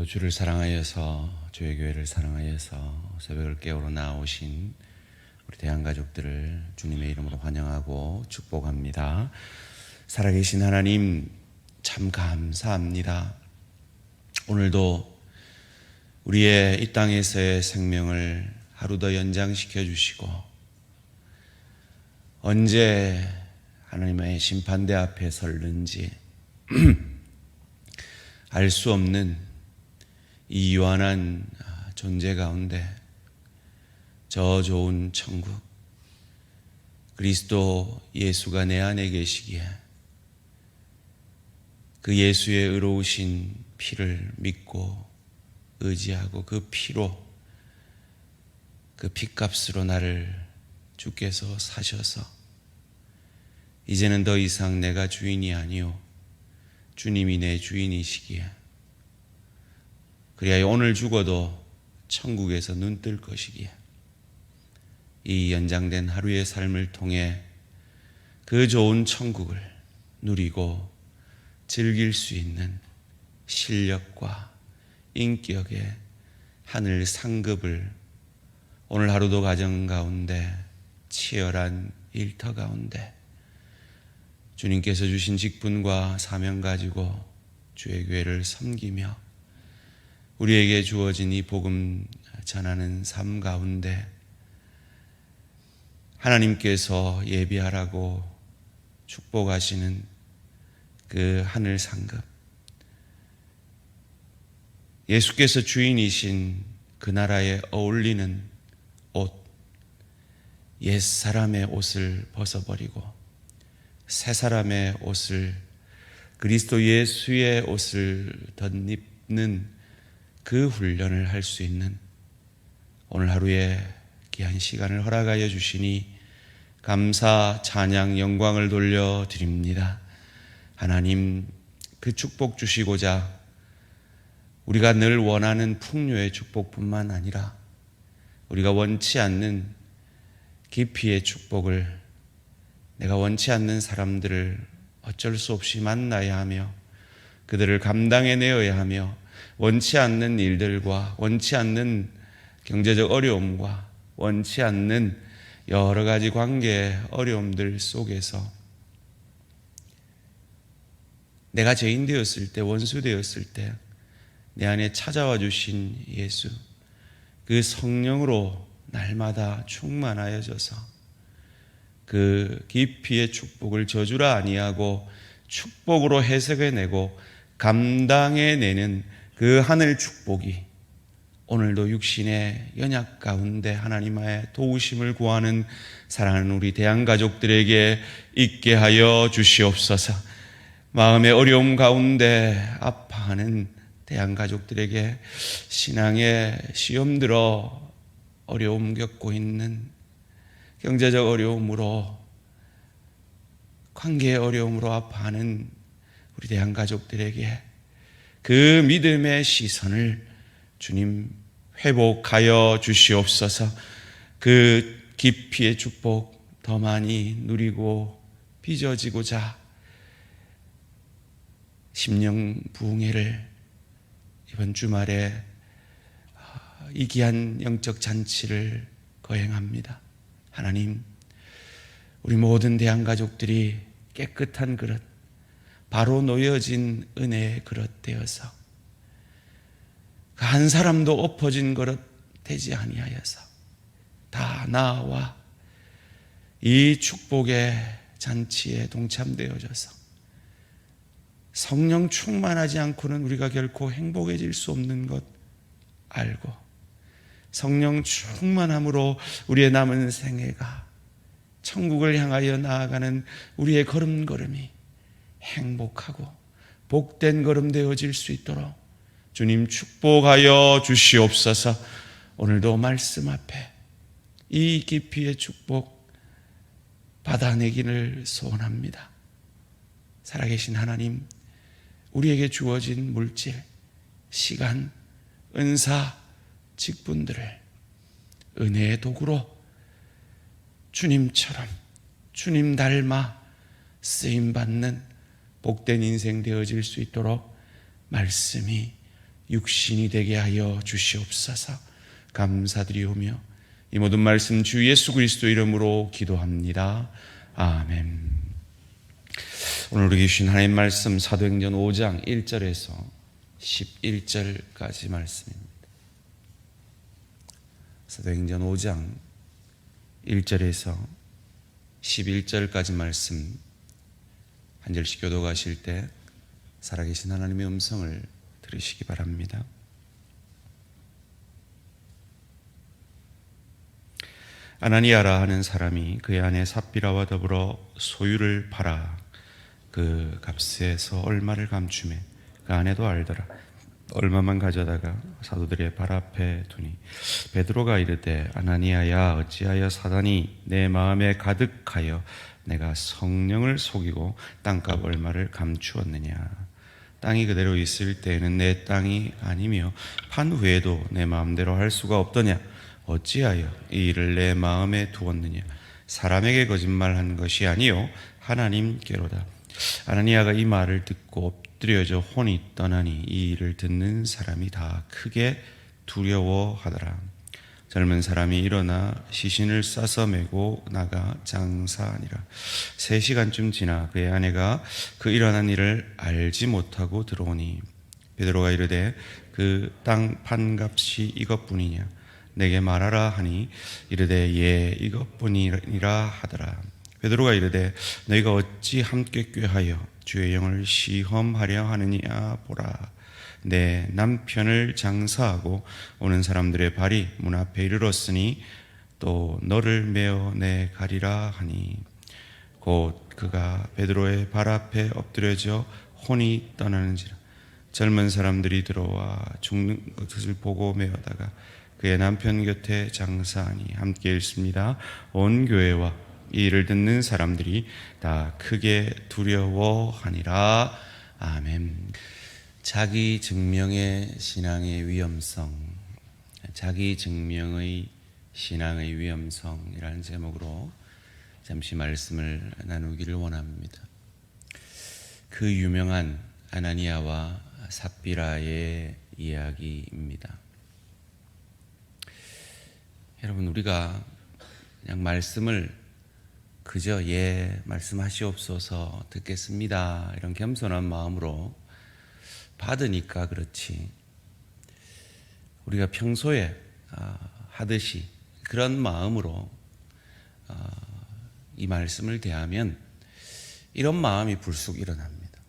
오늘도 주를 사랑하여서 주의 교회를 사랑하여서 새벽을 깨우러 나오신 우리 대한가족들을 주님의 이름으로 환영하고 축복합니다. 살아계신 하나님 참 감사합니다. 오늘도 우리의 이 땅에서의 생명을 하루 더 연장시켜 주시고 언제 하나님의 심판대 앞에 설는지 알 수 없는 이 유한한 존재 가운데 저 좋은 천국 그리스도 예수가 내 안에 계시기에 그 예수의 의로우신 피를 믿고 의지하고 그 피로 그 피값으로 나를 주께서 사셔서 이제는 더 이상 내가 주인이 아니요 주님이 내 주인이시기에 그리하여 오늘 죽어도 천국에서 눈 뜰 것이기에 이 연장된 하루의 삶을 통해 그 좋은 천국을 누리고 즐길 수 있는 실력과 인격의 하늘 상급을 오늘 하루도 가정 가운데 치열한 일터 가운데 주님께서 주신 직분과 사명 가지고 주의 교회를 섬기며 우리에게 주어진 이 복음 전하는 삶 가운데 하나님께서 예비하라고 축복하시는 그 하늘 상급 예수께서 주인이신 그 나라에 어울리는 옷 옛 사람의 옷을 벗어버리고 새 사람의 옷을 그리스도 예수의 옷을 덧입는 그 훈련을 할 수 있는 오늘 하루의 귀한 시간을 허락하여 주시니 감사, 찬양, 영광을 돌려드립니다. 하나님 그 축복 주시고자 우리가 늘 원하는 풍요의 축복뿐만 아니라 우리가 원치 않는 깊이의 축복을 내가 원치 않는 사람들을 어쩔 수 없이 만나야 하며 그들을 감당해내어야 하며 원치 않는 일들과 원치 않는 경제적 어려움과 원치 않는 여러 가지 관계의 어려움들 속에서 내가 죄인 되었을 때 원수 되었을 때 내 안에 찾아와 주신 예수 그 성령으로 날마다 충만하여져서 그 깊이의 축복을 저주라 아니하고 축복으로 해석해내고 감당해내는 그 하늘 축복이 오늘도 육신의 연약 가운데 하나님의 도우심을 구하는 사랑하는 우리 대한가족들에게 있게 하여 주시옵소서. 마음의 어려움 가운데 아파하는 대한가족들에게 신앙의 시험 들어 어려움 겪고 있는 경제적 어려움으로 관계의 어려움으로 아파하는 우리 대한가족들에게 그 믿음의 시선을 주님 회복하여 주시옵소서. 그 깊이의 축복 더 많이 누리고 빚어지고자 심령 부흥회를 이번 주말에 이 귀한 영적 잔치를 거행합니다. 하나님 우리 모든 대한가족들이 깨끗한 그릇 바로 놓여진 은혜의 그릇 되어서 그 한 사람도 엎어진 그릇 되지 아니하여서 다 나와 이 축복의 잔치에 동참되어져서 성령 충만하지 않고는 우리가 결코 행복해질 수 없는 것 알고 성령 충만함으로 우리의 남은 생애가 천국을 향하여 나아가는 우리의 걸음걸음이 행복하고 복된 걸음 되어질 수 있도록 주님 축복하여 주시옵소서. 오늘도 말씀 앞에 이 깊이의 축복 받아내기를 소원합니다. 살아계신 하나님 우리에게 주어진 물질, 시간, 은사, 직분들을 은혜의 도구로 주님처럼 주님 닮아 쓰임받는 복된 인생 되어질 수 있도록 말씀이 육신이 되게 하여 주시옵소서. 감사드리오며 이 모든 말씀 주 예수 그리스도 이름으로 기도합니다. 아멘. 오늘 우리 주신 하나님 말씀 사도행전 5장 1절에서 11절까지 말씀입니다. 사도행전 5장 1절에서 11절까지 말씀 한 절씩 교독하실 때 살아계신 하나님의 음성을 들으시기 바랍니다. 아나니아라 하는 사람이 그의 아내 삽비라와 더불어 소유를 팔아 그 값에서 얼마를 감추매 그 아내도 알더라. 얼마만 가져다가 사도들의 발 앞에 두니 베드로가 이르되 아나니아야 어찌하여 사단이 내 마음에 가득하여 내가 성령을 속이고 땅값 얼마를 감추었느냐. 땅이 그대로 있을 때에는 내 땅이 아니며 판 후에도 내 마음대로 할 수가 없더냐. 어찌하여 이 일을 내 마음에 두었느냐. 사람에게 거짓말한 것이 아니요 하나님께로다. 아나니아가 이 말을 듣고 엎드려져 혼이 떠나니 이 일을 듣는 사람이 다 크게 두려워하더라. 젊은 사람이 일어나 시신을 싸서 메고 나가 장사하니라. 3시간쯤 지나 그의 아내가 그 일어난 일을 알지 못하고 들어오니 베드로가 이르되 그 땅 판값이 이것뿐이냐. 내게 말하라 하니 이르되 예 이것뿐이라 하더라. 베드로가 이르되 너희가 어찌 함께 꾀하여 주의 영을 시험하려 하느냐 보라. 내 남편을 장사하고 오는 사람들의 발이 문 앞에 이르렀으니 또 너를 메어 내 가리라 하니 곧 그가 베드로의 발 앞에 엎드려져 혼이 떠나는지라. 젊은 사람들이 들어와 죽는 것을 보고 메어다가 그의 남편 곁에 장사하니 함께 읽습니다. 온 교회와 이 일을 듣는 사람들이 다 크게 두려워하니라. 아멘. 자기 증명의 신앙의 위험성, 자기 증명의 신앙의 위험성이라는 제목으로 잠시 말씀을 나누기를 원합니다. 그 유명한 아나니아와 삽비라의 이야기입니다. 여러분, 우리가 그냥 말씀을 그저 예 말씀하시옵소서 듣겠습니다 이런 겸손한 마음으로 받으니까 그렇지, 우리가 평소에 하듯이 그런 마음으로 이 말씀을 대하면 이런 마음이 불쑥 일어납니다.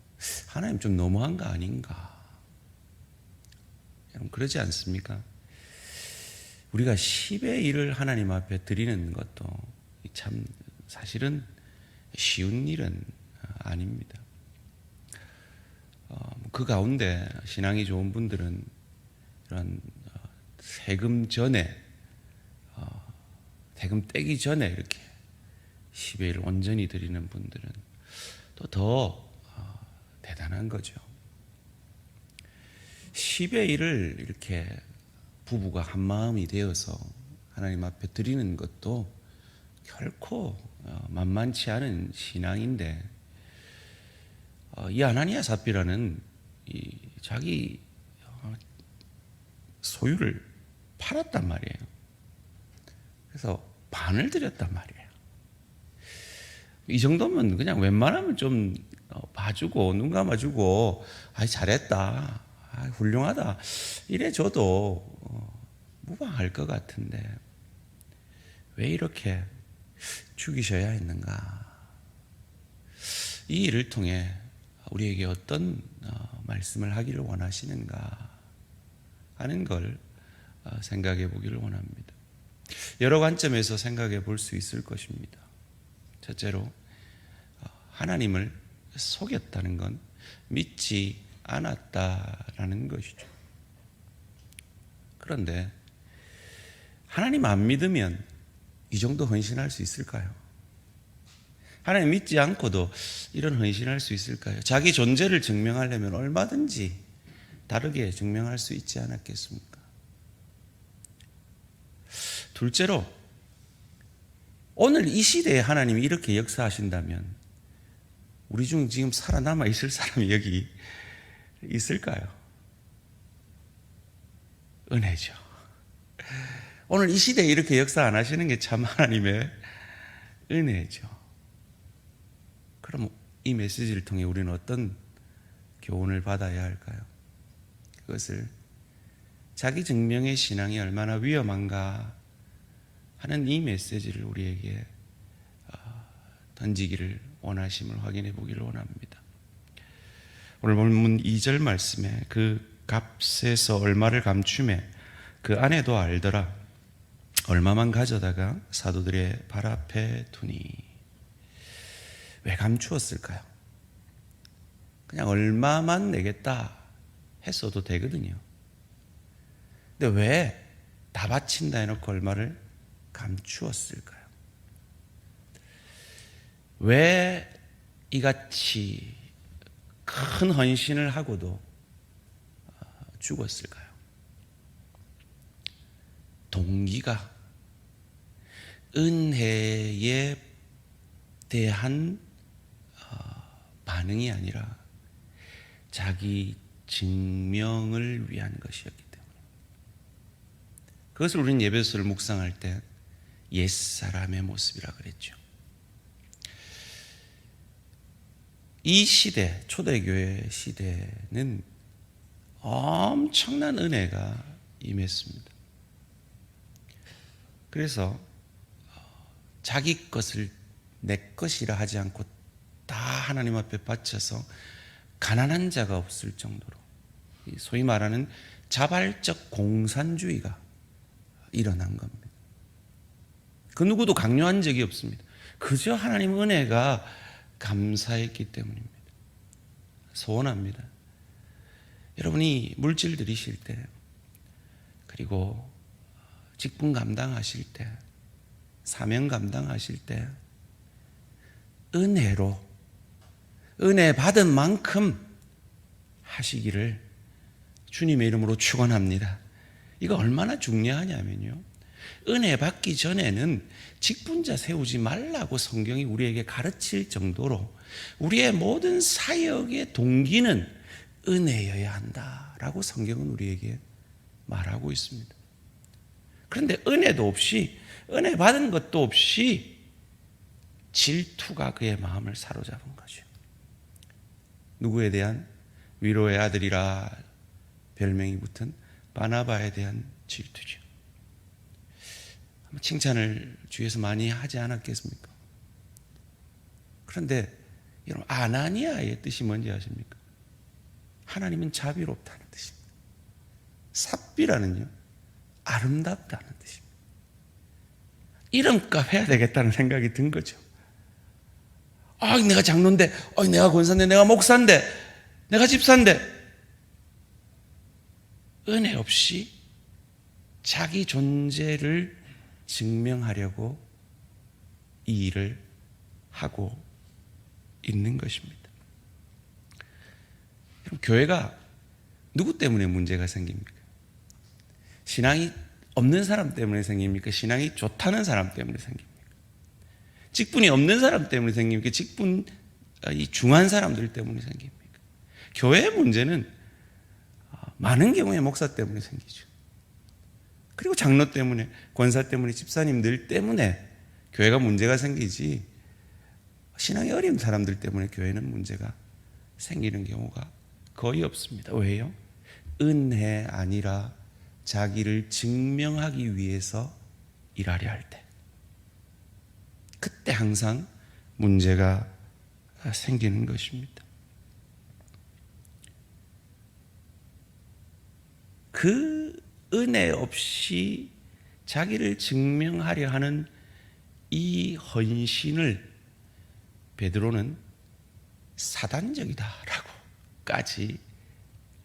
하나님 좀 너무한 거 아닌가? 여러분 그러지 않습니까? 우리가 10의 1을 하나님 앞에 드리는 것도 참 사실은 쉬운 일은 아닙니다. 그 가운데 신앙이 좋은 분들은 이런 세금 전에 세금 떼기 전에 이렇게 10의 1을 온전히 드리는 분들은 또 더 대단한 거죠. 10의 1을 이렇게 부부가 한 마음이 되어서 하나님 앞에 드리는 것도 결코 만만치 않은 신앙인데, 이 아나니아 삽비라는 이 자기 소유를 팔았단 말이에요. 그래서 반을 드렸단 말이에요. 이 정도면 그냥 웬만하면 좀 봐주고 눈 감아주고 잘했다, 훌륭하다 이래 줘도 무방할 것 같은데 왜 이렇게 죽이셔야 했는가? 이 일을 통해 우리에게 어떤 말씀을 하기를 원하시는가 하는 걸 생각해 보기를 원합니다. 여러 관점에서 생각해 볼 수 있을 것입니다. 첫째로 하나님을 속였다는 건 믿지 않았다라는 것이죠. 그런데 하나님 안 믿으면 이 정도 헌신할 수 있을까요? 하나님 믿지 않고도 이런 헌신할 수 있을까요? 자기 존재를 증명하려면 얼마든지 다르게 증명할 수 있지 않았겠습니까? 둘째로, 오늘 이 시대에 하나님이 이렇게 역사하신다면 우리 중 지금 살아남아 있을 사람이 여기 있을까요? 은혜죠. 오늘 이 시대에 이렇게 역사 안 하시는 게 참 하나님의 은혜죠. 그럼 이 메시지를 통해 우리는 어떤 교훈을 받아야 할까요? 그것을 자기 증명의 신앙이 얼마나 위험한가 하는 이 메시지를 우리에게 던지기를 원하심을 확인해 보기를 원합니다. 오늘 본문 2절 말씀에 그 값에서 얼마를 감추매 그 아내도 알더라. 얼마만 가져다가 사도들의 발 앞에 두니. 왜 감추었을까요? 그냥 얼마만 내겠다 했어도 되거든요. 근데 왜 다 바친다 해놓고 얼마를 감추었을까요? 왜 이같이 큰 헌신을 하고도 죽었을까요? 동기가 은혜에 대한 반응이 아니라 자기 증명을 위한 것이었기 때문에 그것을 우리는 예배소를 묵상할 때 옛사람의 모습이라 그랬죠. 이 시대, 초대교회 시대는 엄청난 은혜가 임했습니다. 그래서 자기 것을 내 것이라 하지 않고 다 하나님 앞에 바쳐서 가난한 자가 없을 정도로 소위 말하는 자발적 공산주의가 일어난 겁니다. 그 누구도 강요한 적이 없습니다. 그저 하나님 은혜가 감사했기 때문입니다. 소원합니다. 여러분이 물질 들이실 때 그리고 직분 감당하실 때 사명 감당하실 때 은혜로 은혜 받은 만큼 하시기를 주님의 이름으로 축원합니다. 이거 얼마나 중요하냐면요, 은혜 받기 전에는 직분자 세우지 말라고 성경이 우리에게 가르칠 정도로 우리의 모든 사역의 동기는 은혜여야 한다라고 성경은 우리에게 말하고 있습니다. 그런데 은혜도 없이, 은혜 받은 것도 없이 질투가 그의 마음을 사로잡은 거죠. 누구에 대한? 위로의 아들이라 별명이 붙은 바나바에 대한 질투죠. 칭찬을 주위에서 많이 하지 않았겠습니까? 그런데 여러분, 아나니아의 뜻이 뭔지 아십니까? 하나님은 자비롭다는 뜻입니다. 삽비라는요, 아름답다는 뜻입니다. 이름값 해야 되겠다는 생각이 든 거죠. 내가 장로인데, 내가 권사인데, 내가 목사인데, 내가 집사인데, 은혜 없이 자기 존재를 증명하려고 이 일을 하고 있는 것입니다. 그럼 교회가 누구 때문에 문제가 생깁니까? 신앙이 없는 사람 때문에 생깁니까? 신앙이 좋다는 사람 때문에 생깁니까? 직분이 없는 사람 때문에 생깁니까? 직분이 중한 사람들 때문에 생깁니까? 교회의 문제는 많은 경우에 목사 때문에 생기죠. 그리고 장로 때문에, 권사 때문에, 집사님들 때문에 교회가 문제가 생기지, 신앙이 어려운 사람들 때문에 교회는 문제가 생기는 경우가 거의 없습니다. 왜요? 은혜 아니라 자기를 증명하기 위해서 일하려 할 때, 그때 항상 문제가 생기는 것입니다. 그 은혜 없이 자기를 증명하려 하는 이 헌신을 베드로는 사단적이다라고까지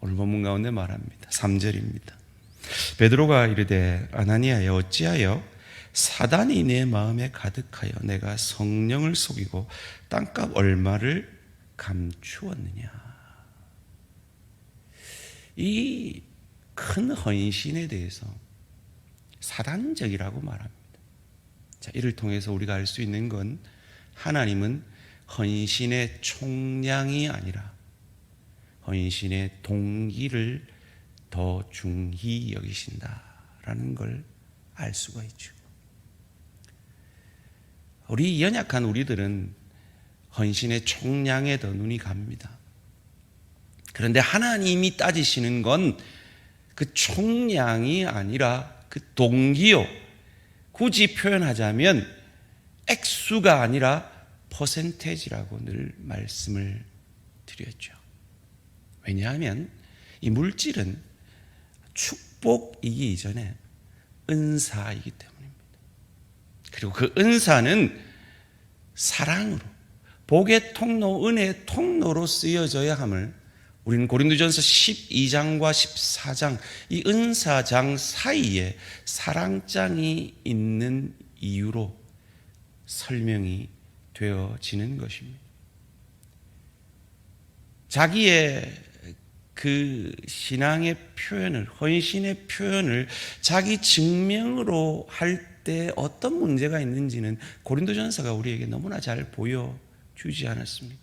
오늘 본문 가운데 말합니다. 3절입니다. 베드로가 이르되 아나니아여, 어찌하여 사단이 내 마음에 가득하여 내가 성령을 속이고 땅값 얼마를 감추었느냐. 이 큰 헌신에 대해서 사단적이라고 말합니다. 자, 이를 통해서 우리가 알 수 있는 건, 하나님은 헌신의 총량이 아니라 헌신의 동기를 더 중히 여기신다라는 걸 알 수가 있죠. 우리 연약한 우리들은 헌신의 총량에 더 눈이 갑니다. 그런데 하나님이 따지시는 건 그 총량이 아니라 그 동기요. 굳이 표현하자면 액수가 아니라 퍼센테이지라고 늘 말씀을 드렸죠. 왜냐하면 이 물질은 축복이기 이전에 은사이기 때문입니다. 그리고 그 은사는 사랑으로, 복의 통로, 은혜의 통로로 쓰여져야 함을 우리는 고린도전서 12장과 14장 이 은사장 사이에 사랑장이 있는 이유로 설명이 되어지는 것입니다. 자기의 그 신앙의 표현을, 헌신의 표현을 자기 증명으로 할 때 어떤 문제가 있는지는 고린도전서가 우리에게 너무나 잘 보여주지 않았습니까?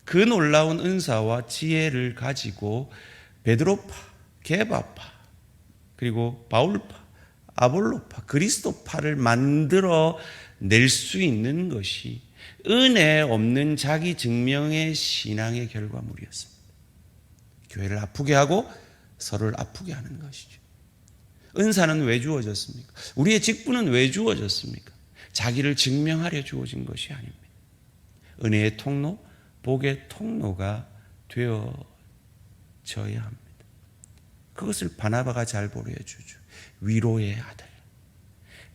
그 놀라운 은사와 지혜를 가지고 베드로파, 게바파, 그리고 바울파, 아볼로파, 그리스도파를 만들어 낼 수 있는 것이 은혜 없는 자기 증명의 신앙의 결과물이었습니다. 교회를 아프게 하고 서로를 아프게 하는 것이죠. 은사는 왜 주어졌습니까? 우리의 직분은 왜 주어졌습니까? 자기를 증명하려 주어진 것이 아닙니다. 은혜의 통로, 복의 통로가 되어져야 합니다. 그것을 바나바가 잘 보여주죠. 위로의 아들.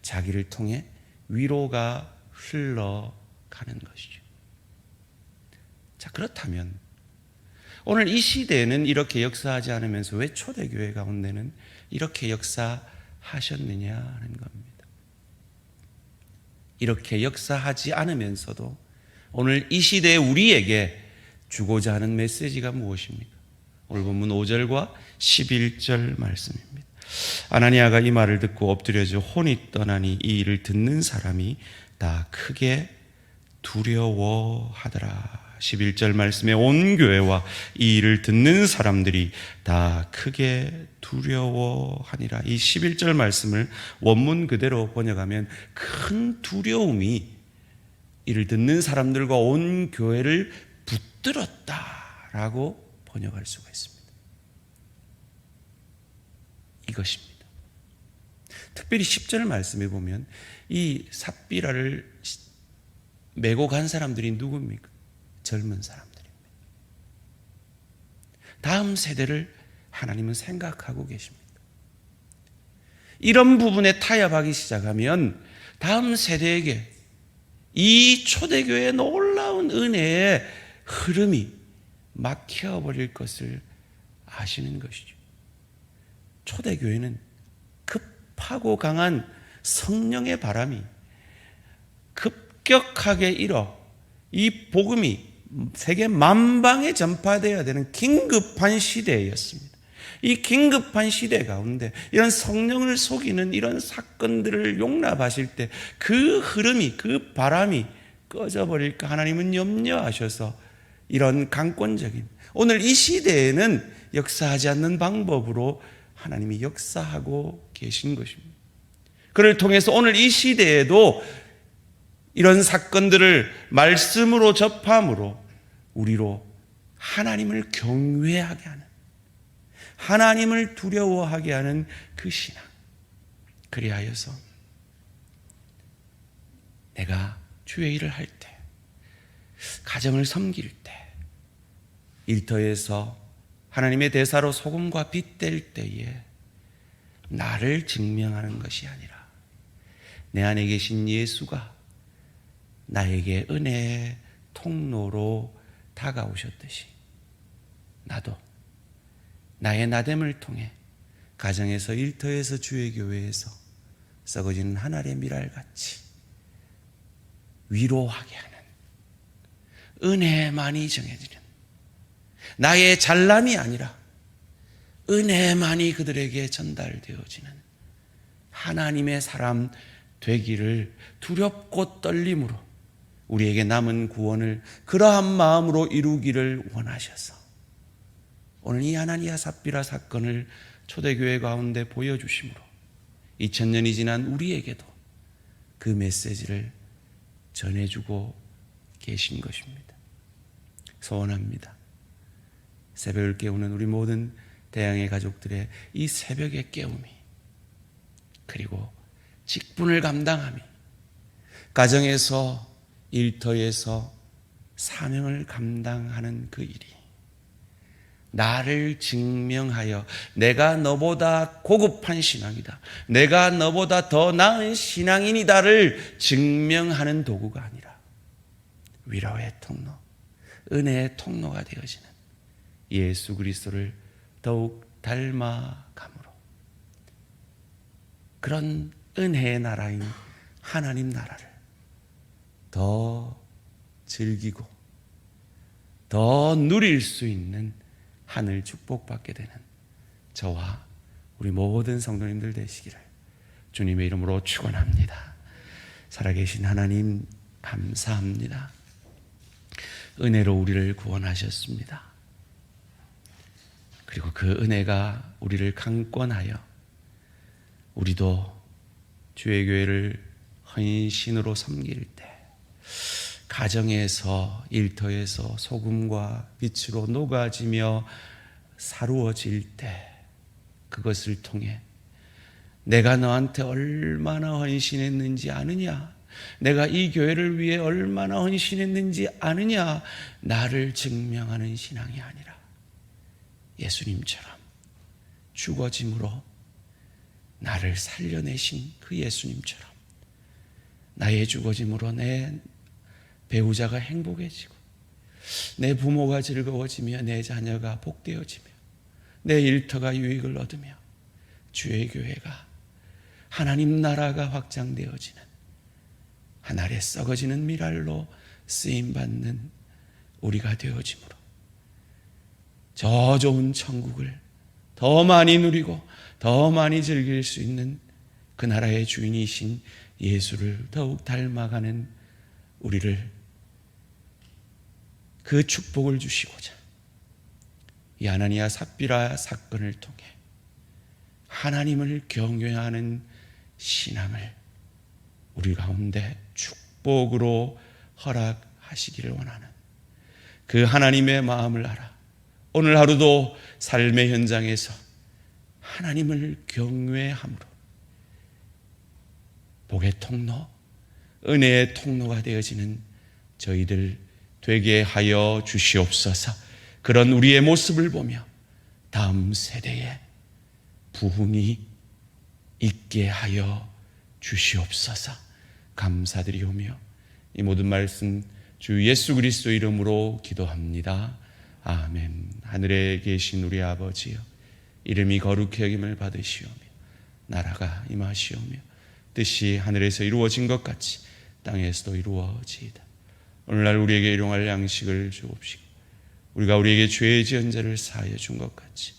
자기를 통해 위로가 흘러가는 것이죠. 자, 그렇다면 오늘 이 시대에는 이렇게 역사하지 않으면서 왜 초대교회 가운데는 이렇게 역사하셨느냐 하는 겁니다. 이렇게 역사하지 않으면서도 오늘 이 시대에 우리에게 주고자 하는 메시지가 무엇입니까? 오늘 본문 5절과 11절 말씀입니다. 아나니아가 이 말을 듣고 엎드려져 혼이 떠나니 이 일을 듣는 사람이 다 크게 두려워하더라. 11절 말씀에 온 교회와 이 일을 듣는 사람들이 다 크게 두려워하니라. 이 11절 말씀을 원문 그대로 번역하면 큰 두려움이 이를 듣는 사람들과 온 교회를 붙들었다라고 번역할 수가 있습니다. 이것입니다. 특별히 10절 말씀에 보면 이 삽비라를 메고 간 사람들이 누굽니까? 젊은 사람들입니다. 다음 세대를 하나님은 생각하고 계십니다. 이런 부분에 타협하기 시작하면 다음 세대에게 이 초대교회의 놀라운 은혜의 흐름이 막혀버릴 것을 아시는 것이죠. 초대교회는 급하고 강한 성령의 바람이 급격하게 일어 이 복음이 세계 만방에 전파되어야 되는 긴급한 시대였습니다. 이 긴급한 시대 가운데 이런 성령을 속이는 이런 사건들을 용납하실 때 그 흐름이, 그 바람이 꺼져버릴까 하나님은 염려하셔서 이런 강권적인 오늘 이 시대에는 역사하지 않는 방법으로 하나님이 역사하고 계신 것입니다. 그를 통해서 오늘 이 시대에도 이런 사건들을 말씀으로 접함으로 우리로 하나님을 경외하게 하는, 하나님을 두려워하게 하는 그 신앙. 그리하여서 내가 주의 일을 할 때, 가정을 섬길 때, 일터에서 하나님의 대사로 소금과 빛 될 때에 나를 증명하는 것이 아니라 내 안에 계신 예수가 나에게 은혜의 통로로 다가오셨듯이 나도 나의 나됨을 통해 가정에서, 일터에서, 주의 교회에서 썩어지는 한 알의 밀알같이 위로하게 하는, 은혜만이 정해지는, 나의 잘남이 아니라 은혜만이 그들에게 전달되어지는 하나님의 사람 되기를 두렵고 떨림으로 우리에게 남은 구원을 그러한 마음으로 이루기를 원하셔서 오늘 이 아나니아 삽비라 사건을 초대교회 가운데 보여주심으로 2000년이 지난 우리에게도 그 메시지를 전해주고 계신 것입니다. 소원합니다. 새벽을 깨우는 우리 모든 대양의 가족들의 이 새벽의 깨움이, 그리고 직분을 감당함이, 가정에서, 일터에서 사명을 감당하는 그 일이 나를 증명하여 내가 너보다 고급한 신앙이다, 내가 너보다 더 나은 신앙인이다를 증명하는 도구가 아니라 위로의 통로, 은혜의 통로가 되어지는 예수 그리스도를 더욱 닮아감으로 그런 은혜의 나라인 하나님 나라를 더 즐기고 더 누릴 수 있는 하늘 축복받게 되는 저와 우리 모든 성도님들 되시기를 주님의 이름으로 축원합니다. 살아계신 하나님 감사합니다. 은혜로 우리를 구원하셨습니다. 그리고 그 은혜가 우리를 강권하여 우리도 주의 교회를 헌신으로 섬길 때, 가정에서, 일터에서 소금과 빛으로 녹아지며 사루어질 때, 그것을 통해 내가 너한테 얼마나 헌신했는지 아느냐, 내가 이 교회를 위해 얼마나 헌신했는지 아느냐, 나를 증명하는 신앙이 아니라 예수님처럼 죽어짐으로 나를 살려내신 그 예수님처럼 나의 죽어짐으로 내 배우자가 행복해지고, 내 부모가 즐거워지며, 내 자녀가 복되어지며, 내 일터가 유익을 얻으며, 주의 교회가, 하나님 나라가 확장되어지는 하늘에 썩어지는 미랄로 쓰임받는 우리가 되어짐으로 저 좋은 천국을 더 많이 누리고 더 많이 즐길 수 있는 그 나라의 주인이신 예수를 더욱 닮아가는 우리를, 그 축복을 주시고자 이 아나니아 삽비라 사건을 통해 하나님을 경외하는 신앙을 우리 가운데 축복으로 허락하시기를 원하는 그 하나님의 마음을 알아 오늘 하루도 삶의 현장에서 하나님을 경외함으로 복의 통로, 은혜의 통로가 되어지는 저희들 되게 하여 주시옵소서. 그런 우리의 모습을 보며 다음 세대에 부흥이 있게 하여 주시옵소서. 감사드리오며 이 모든 말씀 주 예수 그리스도 이름으로 기도합니다. 아멘. 하늘에 계신 우리 아버지여, 이름이 거룩히 여김을 받으시오며 나라가 임하시오며 뜻이 하늘에서 이루어진 것 같이 땅에서도 이루어지이다. 오늘날 우리에게 일용할 양식을 주옵시고 우리가 우리에게 죄의 지은 자를 사하여 준 것 같이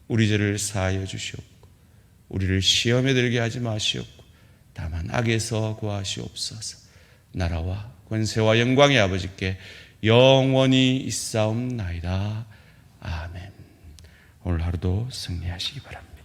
우리 죄를 사하여 주시옵고 우리를 시험에 들게 하지 마시옵고 다만 악에서 구하시옵소서. 나라와 권세와 영광의 아버지께 영원히 있사옵나이다. 아멘. 오늘 하루도 승리하시기 바랍니다.